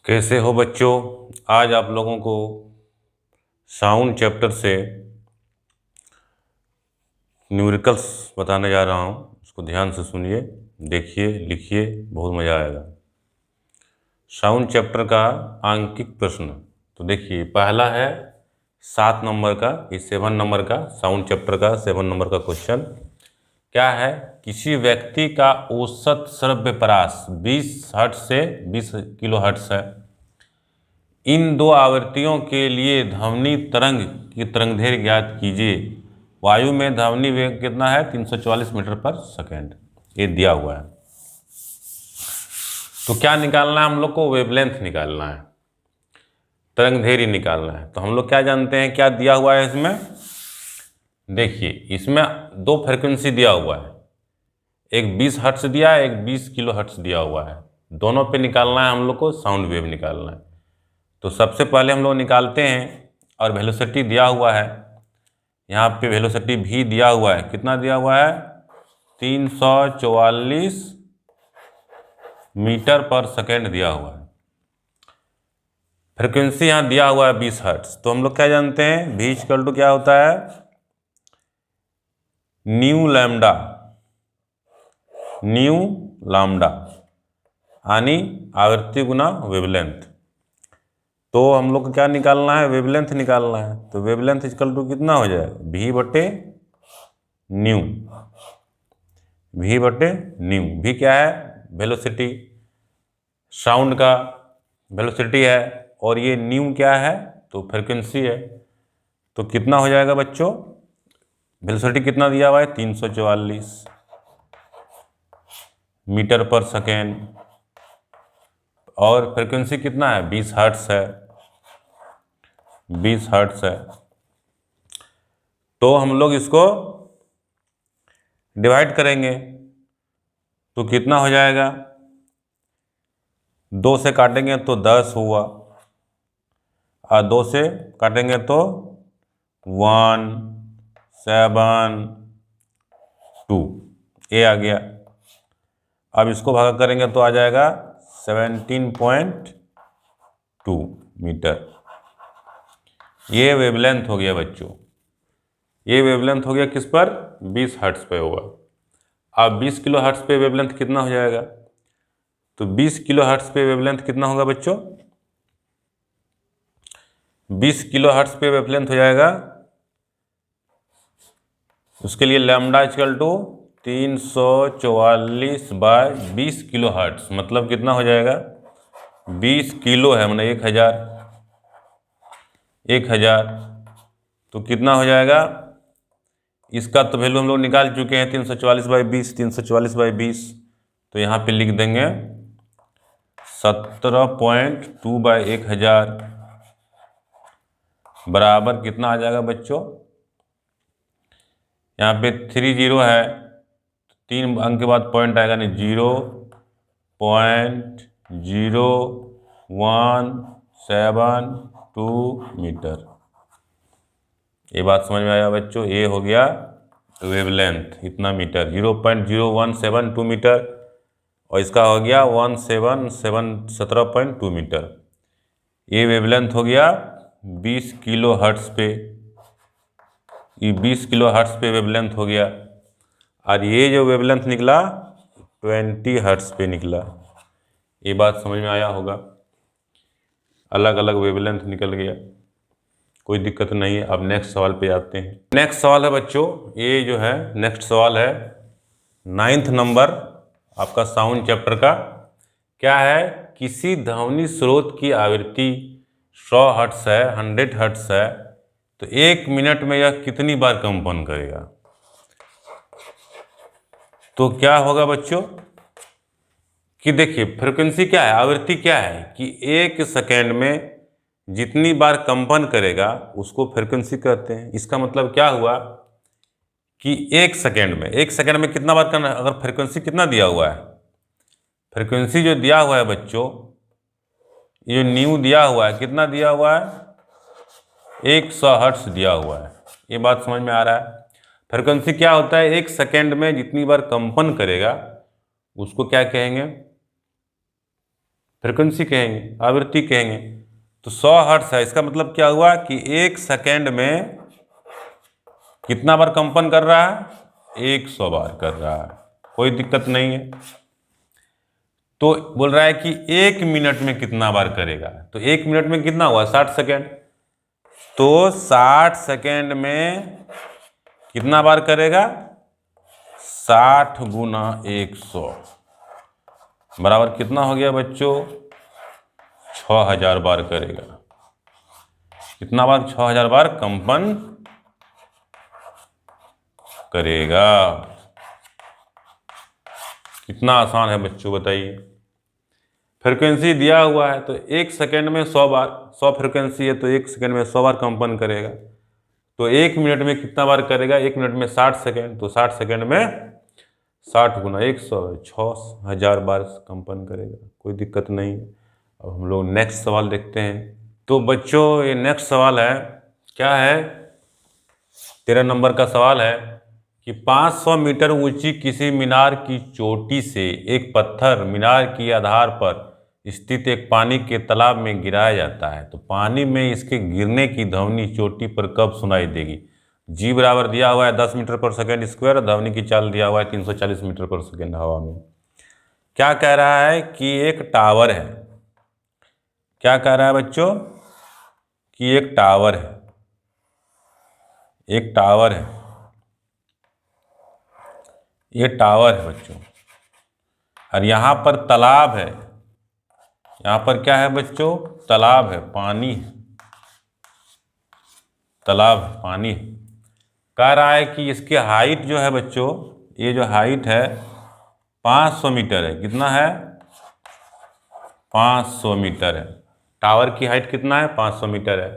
कैसे हो बच्चों। आज आप लोगों को साउंड चैप्टर से न्यूमेरिकल्स बताने जा रहा हूँ। उसको ध्यान से सुनिए, देखिए, लिखिए, बहुत मज़ा आएगा। साउंड चैप्टर का आंकिक प्रश्न। तो देखिए, पहला है 7 नंबर का, ये 7 नंबर का साउंड चैप्टर का 7 नंबर का क्वेश्चन क्या है। किसी व्यक्ति का औसत श्रव्य परास 20 हर्ट्ज से 20 किलो हर्ट्ज है। इन दो आवृत्तियों के लिए ध्वनि तरंग की तरंगदैर्घ्य ज्ञात कीजिए। वायु में ध्वनि वेग कितना है? 344 मीटर पर सेकेंड। ये दिया हुआ है। तो क्या निकालना है हम लोग को? वेवलेंथ निकालना है, तरंगदैर्घ्य निकालना है। तो हम लोग क्या जानते हैं, क्या दिया हुआ है इसमें? देखिए, इसमें दो फ्रिक्वेंसी दिया हुआ है, एक 20 हर्ट्ज दिया है, एक 20 किलो हर्ट्ज दिया हुआ है। दोनों पे निकालना है हम लोग को, साउंड वेव निकालना है। तो सबसे पहले हम लोग निकालते हैं, और वेलोसिटी दिया हुआ है। यहाँ पे वेलोसिटी भी दिया हुआ है। कितना दिया हुआ है? 344 मीटर पर सेकेंड दिया हुआ है। फ्रिक्वेंसी यहाँ दिया हुआ है 20 हर्ट्ज। तो हम लोग क्या जानते हैं, v इक्वल टू क्या होता है? न्यू लैम्डा, न्यू लैम्डा यानी आवृत्ति गुना वेवलेंथ। तो हम लोग को क्या निकालना है? वेवलेंथ निकालना है। तो वेवलेंथ इक्वल टू कितना हो जाएगा? v बटे न्यू, v बटे न्यू। v क्या है? वेलोसिटी, साउंड का वेलोसिटी है, और ये न्यू क्या है? तो फ्रिक्वेंसी है। तो कितना हो जाएगा बच्चों? वेलोसिटी कितना दिया हुआ है? 344 मीटर पर सेकेंड, और फ्रिक्वेंसी कितना है? 20 हर्ट्ज है, 20 हर्ट्ज है। तो हम लोग इसको डिवाइड करेंगे तो कितना हो जाएगा? 2 से काटेंगे तो 10 हुआ, और 2 से काटेंगे तो 1 7 2, ये आ गया। अब इसको भाग करेंगे तो आ जाएगा 17.2 मीटर। ये वेवलेंथ हो गया बच्चों। ये वेवलेंथ हो गया किस पर? 20 हर्ट्ज पे होगा। अब 20 किलो हर्ट्ज पे वेवलेंथ कितना हो जाएगा? तो 20 किलो हर्ट्ज पे वेवलेंथ कितना होगा बच्चों? 20 किलो हर्ट्ज पे वेवलेंथ हो जाएगा, उसके लिए lambda equal to 344 by 20 kilo hertz, मतलब कितना हो जाएगा? 20 किलो है, मतलब 1000। तो कितना हो जाएगा? इसका तो वैल्यू हम लोग निकाल चुके हैं, 344 बाई 20, 344 बाई 20। तो यहाँ पे लिख देंगे 17.2 बाई 1000 बराबर कितना आ जाएगा बच्चों? यहाँ पे 3 जीरो है, 3 अंक के बाद पॉइंट आएगा, नहीं 0.0172 मीटर। ये बात समझ में आया बच्चों? ये हो गया वेवलेंथ, इतना मीटर, 0.0172 मीटर, और इसका हो गया 17.2 मीटर। ये वेवलेंथ हो गया 20 किलो हर्ट्ज पे। ये 20 किलो हर्ट्ज पे वेवलेंथ हो गया, और ये जो वेवलेंथ निकला 20 हर्ट्ज पे निकला। ये बात समझ में आया होगा? अलग अलग वेवलेंथ निकल गया, कोई दिक्कत नहीं है। अब नेक्स्ट सवाल पे आते हैं। नेक्स्ट सवाल है बच्चों, ये जो है नेक्स्ट सवाल है 9th नंबर आपका साउंड चैप्टर का। क्या है? किसी ध्वनि स्रोत की आवृत्ति 100 हर्ट्ज है, 100 हर्ट्ज है, तो 1 मिनट में यह कितनी बार कंपन करेगा? तो क्या होगा बच्चों कि देखिए, फ्रिक्वेंसी क्या है, आवृत्ति क्या है कि 1 सेकेंड में जितनी बार कंपन करेगा उसको फ्रिक्वेंसी कहते हैं। इसका मतलब क्या हुआ कि 1 सेकेंड में कितना बार करना? अगर फ्रिक्वेंसी कितना दिया हुआ है, फ्रिक्वेंसी जो दिया हुआ है बच्चों, ये न्यू दिया हुआ है, कितना दिया हुआ है? 100 हर्ट्ज दिया हुआ है। ये बात समझ में आ रहा है? फ्रिक्वेंसी क्या होता है? 1 सेकेंड में जितनी बार कंपन करेगा उसको क्या कहेंगे? फ्रिक्वेंसी कहेंगे, आवृत्ति कहेंगे। तो 100 हर्ट्ज है, इसका मतलब क्या हुआ कि 1 सेकेंड में कितना बार कंपन कर रहा है? 100 बार कर रहा है, कोई दिक्कत नहीं है। तो बोल रहा है कि 1 मिनट में कितना बार करेगा, तो 1 मिनट में कितना हुआ? 60 सेकेंड। तो 60 सेकेंड में कितना बार करेगा? 60 गुना 100 बराबर कितना हो गया बच्चों? 6000 बार करेगा। कितना बार? 6000 बार कंपन करेगा। कितना आसान है बच्चों, बताइए। फ्रिक्वेंसी दिया हुआ है तो 1 सेकेंड में 100 बार, 100 फ्रिक्वेंसी है तो 1 सेकेंड में 100 बार कंपन करेगा। तो 1 मिनट में कितना बार करेगा? 1 मिनट में 60 सेकेंड, तो 60 सेकेंड में 60 गुना 100 6000 बार कंपन करेगा, कोई दिक्कत नहीं है। अब हम लोग नेक्स्ट सवाल देखते हैं। तो बच्चों ये नेक्स्ट सवाल है, क्या है? 13 नंबर का सवाल है कि 500 मीटर ऊंची किसी मीनार की चोटी से एक पत्थर मीनार की आधार पर स्थित एक पानी के तालाब में गिराया जाता है, तो पानी में इसके गिरने की ध्वनि चोटी पर कब सुनाई देगी? जी बराबर दिया हुआ है 10 मीटर पर सेकेंड स्क्वायर, ध्वनि की चाल दिया हुआ है 340 मीटर पर सेकेंड हवा में। क्या कह रहा है कि एक टावर है। क्या कह रहा है बच्चों? कि एक टावर है, एक टावर है, ये टावर है बच्चों, और यहाँ पर तालाब है। यहाँ पर क्या है बच्चों? तालाब है, पानी, तालाब है, पानी। कह रहा है कि इसकी हाइट जो है बच्चों, ये जो हाइट है 500 मीटर है। कितना है? 500 मीटर है। टावर की हाइट कितना है? 500 मीटर है।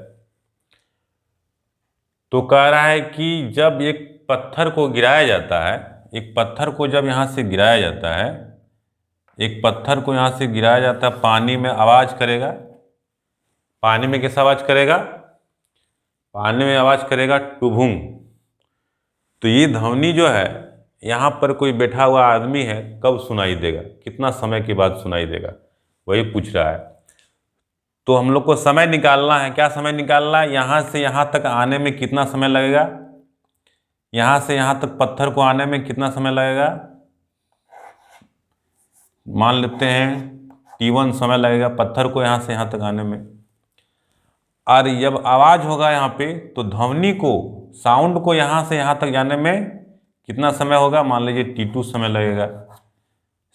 तो कह रहा है कि जब एक पत्थर को गिराया जाता है, एक पत्थर को जब यहाँ से गिराया जाता है, एक पत्थर को यहाँ से गिराया जाता है, पानी में आवाज़ करेगा। पानी में कैसा आवाज़ करेगा? पानी में आवाज़ करेगा टुभुंग। तो ये ध्वनि जो है, यहाँ पर कोई बैठा हुआ आदमी है, कब सुनाई देगा? कितना समय के बाद सुनाई देगा? वही पूछ रहा है। तो हम लोग को समय निकालना है। क्या समय निकालना है? यहाँ से यहाँ तक आने में कितना समय लगेगा? यहाँ से यहाँ तक पत्थर को आने में कितना समय लगेगा? मान लेते हैं T1 समय लगेगा पत्थर को यहाँ से यहाँ तक आने में। और जब आवाज़ होगा यहाँ पे, तो ध्वनि को, साउंड को यहाँ से यहाँ तक जाने में कितना समय होगा? मान लीजिए T2 समय लगेगा।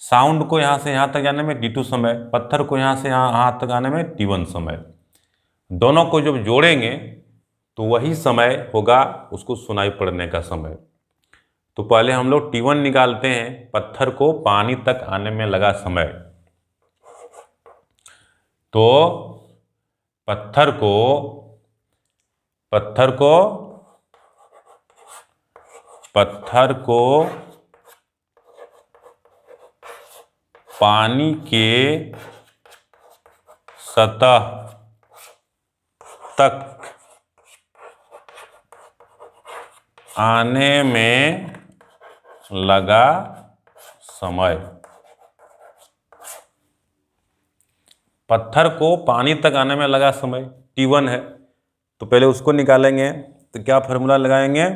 साउंड को यहाँ से यहाँ तक जाने में T2 समय, पत्थर को यहाँ से यहाँ तक आने में T1 समय। दोनों को जब जोड़ेंगे तो वही समय होगा उसको सुनाई पड़ने का समय। तो पहले हम लोग T1 निकालते हैं, पत्थर को पानी तक आने में लगा समय। तो पत्थर को पानी के सतह तक आने में लगा समय। पत्थर को पानी तक आने में लगा समय T1 है, तो पहले उसको निकालेंगे। तो क्या फॉर्मूला लगाएंगे?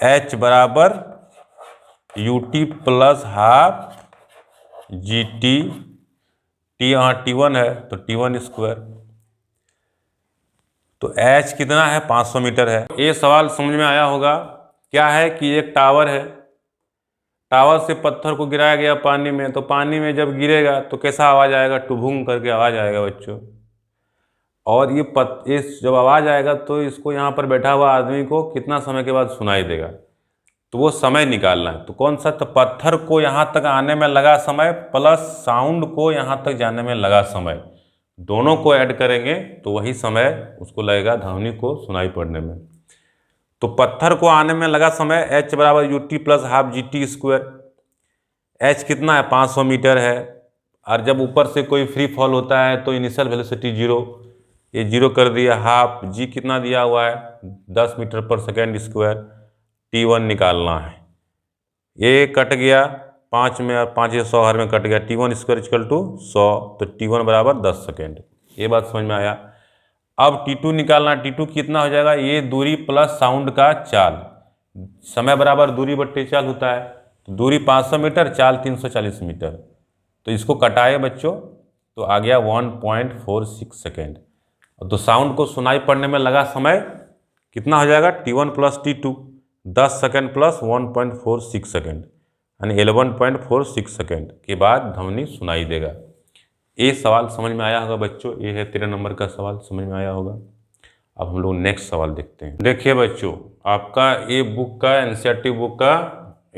H बराबर UT plus half GT। T यहाँ T1 है तो T1 स्क्वायर। तो H कितना है? 500 मीटर है। ये सवाल समझ में आया होगा। क्या है कि एक टावर है, टावर से पत्थर को गिराया गया पानी में, तो पानी में जब गिरेगा तो कैसा आवाज़ आएगा? टुभुंग करके आवाज़ आएगा बच्चों। और ये जब आवाज़ आएगा तो इसको यहाँ पर बैठा हुआ आदमी को कितना समय के बाद सुनाई देगा? तो वो समय निकालना है। तो कौन सा? तो पत्थर को यहाँ तक आने में लगा समय प्लस साउंड को यहाँ तक जाने में लगा समय, दोनों को ऐड करेंगे तो वही समय उसको लगेगा ध्वनि को सुनाई पड़ने में। तो पत्थर को आने में लगा समय H बराबर UT plus half GT square. H कितना है? 500 मीटर है। और जब ऊपर से कोई फ्री फॉल होता है तो इनिशियल वेलोसिटी 0, ये 0 कर दिया। हाफ G कितना दिया हुआ है? 10 मीटर पर सेकेंड स्क्वायर। T1 निकालना है। ये कट गया 5 में और 5 100 हर में कट गया, T1 स्क्वायर इक्वल टू 100, तो T1 बराबर 10 सेकेंड। ये बात समझ में आया। अब T2 निकालना, T2 कितना हो जाएगा, ये दूरी प्लस साउंड का चाल, समय बराबर दूरी बट्टे चाल होता है, तो दूरी 500 मीटर, चाल 340 मीटर, तो इसको कटाए बच्चों तो आ गया 1.46 सेकेंड। तो साउंड को सुनाई पड़ने में लगा समय कितना हो जाएगा, T1 plus T2, 10 second plus 1.46 second, यानी 11.46 सेकेंड के बाद ध्वनि सुनाई देगा। ये सवाल समझ में आया होगा बच्चों, ये है 13 नंबर का सवाल, समझ में आया होगा। अब हम लोग नेक्स्ट सवाल देखते हैं। देखिए बच्चों, आपका ये बुक का एनसीईआरटी बुक का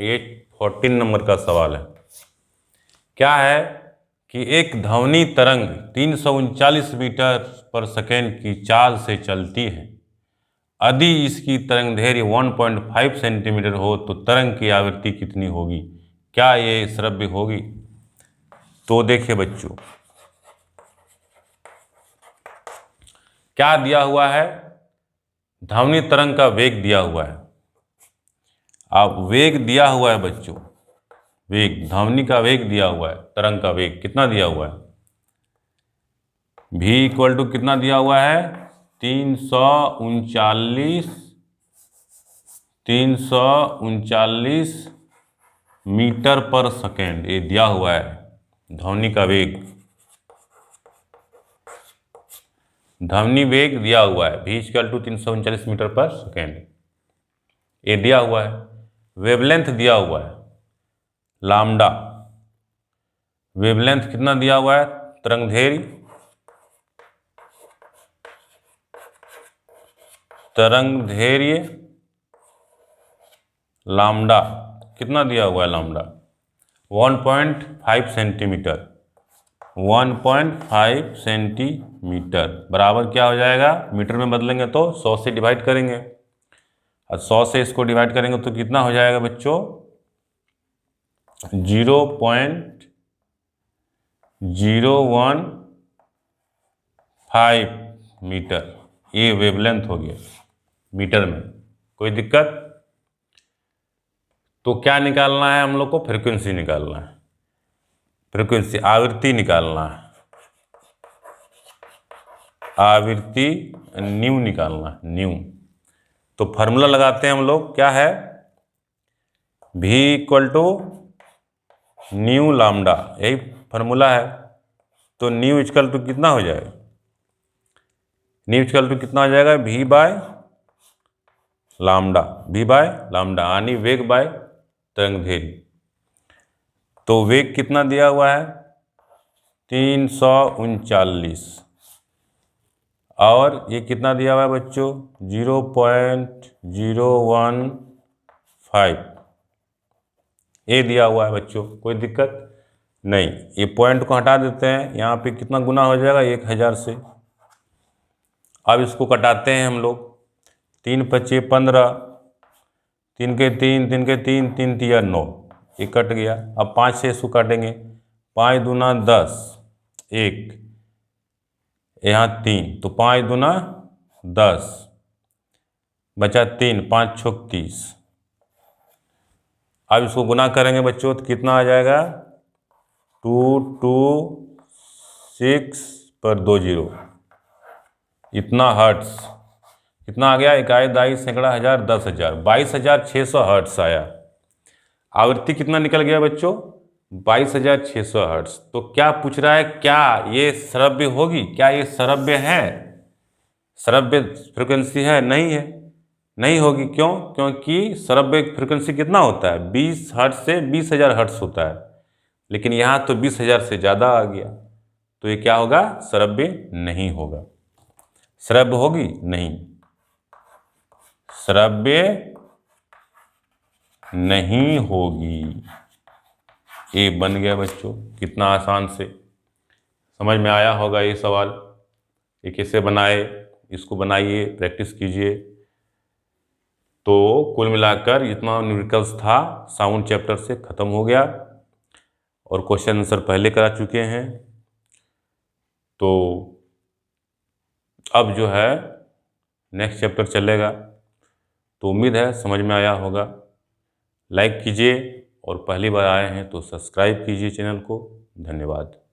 ये 14 नंबर का सवाल है। क्या है कि एक ध्वनि तरंग 339 मीटर पर सेकेंड की चाल से चलती है। यदि इसकी तरंग दैर्घ्य 1.5 सेंटीमीटर हो तो तरंग की आवृत्ति कितनी होगी? क्या ये श्रव्य होगी? तो देखिए बच्चों, क्या दिया हुआ है, ध्वनि तरंग का वेग दिया हुआ है। अब वेग दिया हुआ है बच्चों, वेग, ध्वनि का वेग दिया हुआ है, तरंग का वेग कितना दिया हुआ है, v इक्वल टू कितना दिया हुआ है, 339 मीटर पर सेकेंड, ये दिया हुआ है ध्वनि का वेग, ध्वनि वेग दिया हुआ है, v इक्वल टू 339 मीटर पर सेकेंड, ये दिया हुआ है। वेवलेंथ दिया हुआ है लाम्डा, वेवलेंथ कितना दिया हुआ है, तरंग दैर्घ्य लाम्डा कितना दिया हुआ है, लाम्डा 1.5 सेंटीमीटर, 1.5 सेंटीमीटर बराबर क्या हो जाएगा, मीटर में बदलेंगे तो 100 से डिवाइड करेंगे, और 100 से इसको डिवाइड करेंगे तो कितना हो जाएगा बच्चों, 0.015 मीटर, ये वेवलेंथ हो गया मीटर में। कोई दिक्कत? तो क्या निकालना है हम लोग को, फ्रीक्वेंसी निकालना है, फ्रीक्वेंसी आवृत्ति निकालना है, आवृत्ति न्यू निकालना है, न्यू। तो फार्मूला लगाते हैं हम लोग, क्या है, v equal to new lambda, यही फार्मूला है। तो न्यू इक्वल टू कितना हो जाएगा, न्यू इक्वल टू कितना हो जाएगा, v bye lambda, v bye lambda यानी वेग बाय तरंग दैर्घ्य। तो वेग कितना दिया हुआ है, 339, और ये कितना दिया हुआ है बच्चों, 0.015, ये दिया हुआ है बच्चों। कोई दिक्कत नहीं, ये पॉइंट को हटा देते हैं, यहाँ पे कितना गुना हो जाएगा, 1000 से। अब इसको कटाते हैं हम लोग, 3 × 5 = 15, 3 के 3, 3 के 3, 3 × 9, ये कट गया। अब 5 से इसको काटेंगे, 5 दूना 10, 1 यहाँ 3, तो 5 दूना 10, बचा 3, 5 × 6 = 30। अब इसको गुना करेंगे बच्चों तो कितना आ जाएगा, 226 पर 2 0, इतना हर्ट्स, कितना आ गया, इकाई दाई सैकड़ा हजार 10,000, 22,600 हर्ट्स आया। आवृत्ति कितना निकल गया बच्चों, 22,600 हर्ट्स। तो क्या पूछ रहा है, क्या ये श्रव्य होगी, क्या ये श्रव्य है, श्रव्य फ्रिक्वेंसी है? नहीं है, नहीं होगी। क्यों? क्योंकि श्रव्य फ्रिक्वेंसी कितना होता है, 20 हर्ट्ज से 20,000 हर्ट्ज होता है, लेकिन यहाँ तो 20,000 से ज़्यादा आ गया, तो ये क्या होगा, श्रव्य नहीं होगा। श्रव्य होगी नहीं, श्रव्य नहीं होगी। ये बन गया बच्चों, कितना आसान से समझ में आया होगा ये सवाल। ये कैसे बनाए, इसको बनाइए, प्रैक्टिस कीजिए। तो कुल मिलाकर जितना न्यूमेरिकल्स था साउंड चैप्टर से ख़त्म हो गया, और क्वेश्चन आंसर पहले करा चुके हैं। तो अब जो है नेक्स्ट चैप्टर चलेगा, तो उम्मीद है समझ में आया होगा। लाइक कीजिए और पहली बार आए हैं तो सब्सक्राइब कीजिए चैनल को। धन्यवाद।